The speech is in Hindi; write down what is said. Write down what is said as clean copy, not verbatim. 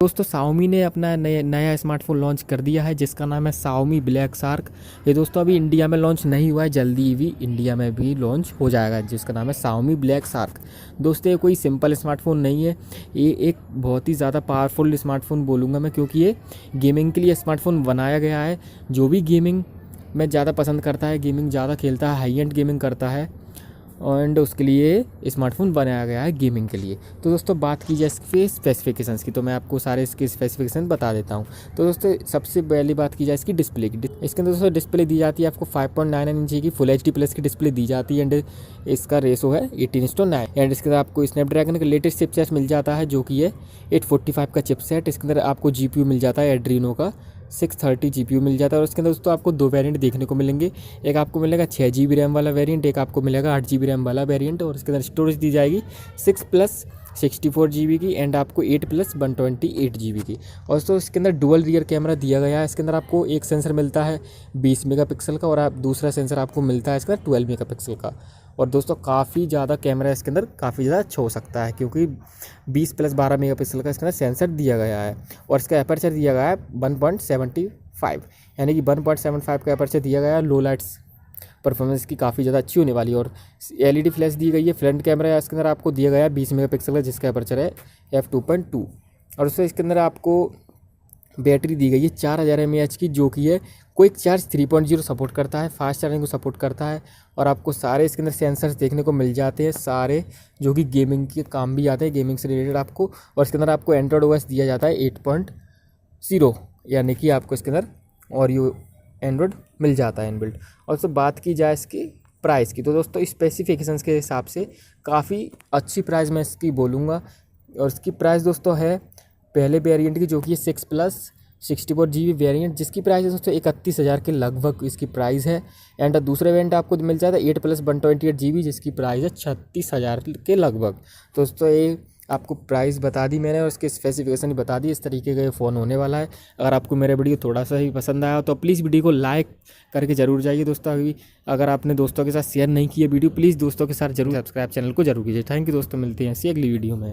दोस्तों Xiaomi ने अपना नया स्मार्टफोन लॉन्च कर दिया है जिसका नाम है Xiaomi ब्लैक शार्क। ये दोस्तों अभी इंडिया में लॉन्च नहीं हुआ है, जल्दी भी इंडिया में भी लॉन्च हो जाएगा, जिसका नाम है Xiaomi ब्लैक शार्क। दोस्तों ये कोई सिंपल स्मार्टफोन नहीं है, ये एक बहुत ही ज़्यादा पावरफुल स्मार्टफोन बोलूँगा मैं, क्योंकि ये गेमिंग के लिए स्मार्टफोन बनाया गया है। जो भी गेमिंग में ज़्यादा पसंद करता है, गेमिंग ज़्यादा खेलता है, हाई एंड गेमिंग करता है, एंड उसके लिए स्मार्टफोन बनाया गया है गेमिंग के लिए। तो दोस्तों बात की जाए इसके स्पेसिफिकेशंस की, तो मैं आपको सारे इसके स्पेसिफिकेशन बता देता हूँ। तो दोस्तों सबसे पहली बात की जाए इसकी डिस्प्ले की। इसके अंदर दोस्तों डिस्प्ले दी जाती है आपको 5.99 इंच की फुल HD प्लस की डिस्प्ले दी जाती है, एंड इसका रेशो है 18:9। एंड इसके अंदर आपको स्नैपड्रैगन का लेटेस्ट चिपसेट मिल जाता है, जो कि है 845 का चिपसेट। इसके अंदर आपको GPU मिल जाता है एड्रीनो का 630 GPU मिल जाता है। और इसके अंदर दोस्तों आपको दो वेरिएंट देखने को मिलेंगे, एक आपको मिलेगा 6 GB रैम वाला वेरिएंट, एक आपको मिलेगा 8 GB रैम वाला वेरिएंट। और इसके अंदर स्टोरेज दी जाएगी 6+64 GB की, एंड आपको 8+128 GB की। और दोस्तों इसके अंदर डुअल रियर कैमरा दिया गया है। इसके अंदर आपको एक सेंसर मिलता है 20 मेगापिक्सल का, और आप दूसरा सेंसर आपको मिलता है इसका 12 मेगापिक्सल का। और दोस्तों काफ़ी ज़्यादा कैमरा इसके अंदर काफ़ी ज़्यादा अच्छा हो सकता है, क्योंकि 20+12 मेगापिक्सल का इसके अंदर सेंसर दिया गया है। और इसका एपर्चर दिया गया है 1.75, यानी कि 1.75 का एपर्चर दिया गया है। लो लाइट्स परफॉर्मेंस की काफ़ी ज़्यादा अच्छी होने वाली है। और LED फ्लैश दी गई है। फ्रंट कैमरा इसके अंदर आपको दिया गया है 20 मेगापिक्सल का, जिसका एपर्चर है f2.2। और उससे इसके अंदर आपको बैटरी दी गई है 4000 mAh की, जो कि है क्विक चार्ज 3.0 सपोर्ट करता है, फास्ट चार्जिंग को सपोर्ट करता है। और आपको सारे इसके अंदर सेंसर्स देखने को मिल जाते हैं, सारे जो कि गेमिंग के काम भी आते हैं, गेमिंग से रिलेटेड आपको। और इसके अंदर आपको एंड्रॉइड OS दिया जाता है 8.0, यानी कि आपको इसके अंदर और यू एंड्रॉइड मिल जाता है इनबिल्ट। और तो बात की जाए इसकी प्राइस की, तो दोस्तों स्पेसिफिकेशंस के हिसाब से काफ़ी अच्छी प्राइस मैं इसकी बोलूँगा। और इसकी प्राइस दोस्तों है पहले वेरिएंट की, जो कि 6+64 GB वेरिएंट, जिसकी प्राइस है दोस्तों 31,000 के लगभग इसकी प्राइस है। एंड दूसरे वेरिएंट आपको मिल जाता है 8+128 GB, जिसकी प्राइस है 36,000 के लगभग। तो दोस्तों ये आपको प्राइस बता दी मैंने, और इसके स्पेसिफिकेशन भी बता दी। इस तरीके का ये फ़ोन होने वाला है। अगर आपको मेरा वीडियो थोड़ा सा ही पसंद आया तो प्लीज़ वीडियो को लाइक करके ज़रूर जाइए दोस्तों। अभी अगर आपने दोस्तों के साथ शेयर नहीं किया वीडियो, प्लीज़ दोस्तों के साथ जरूर सब्सक्राइब चैनल को जरूर कीजिए। थैंक यू दोस्तों, मिलते हैं ऐसी अगली वीडियो में।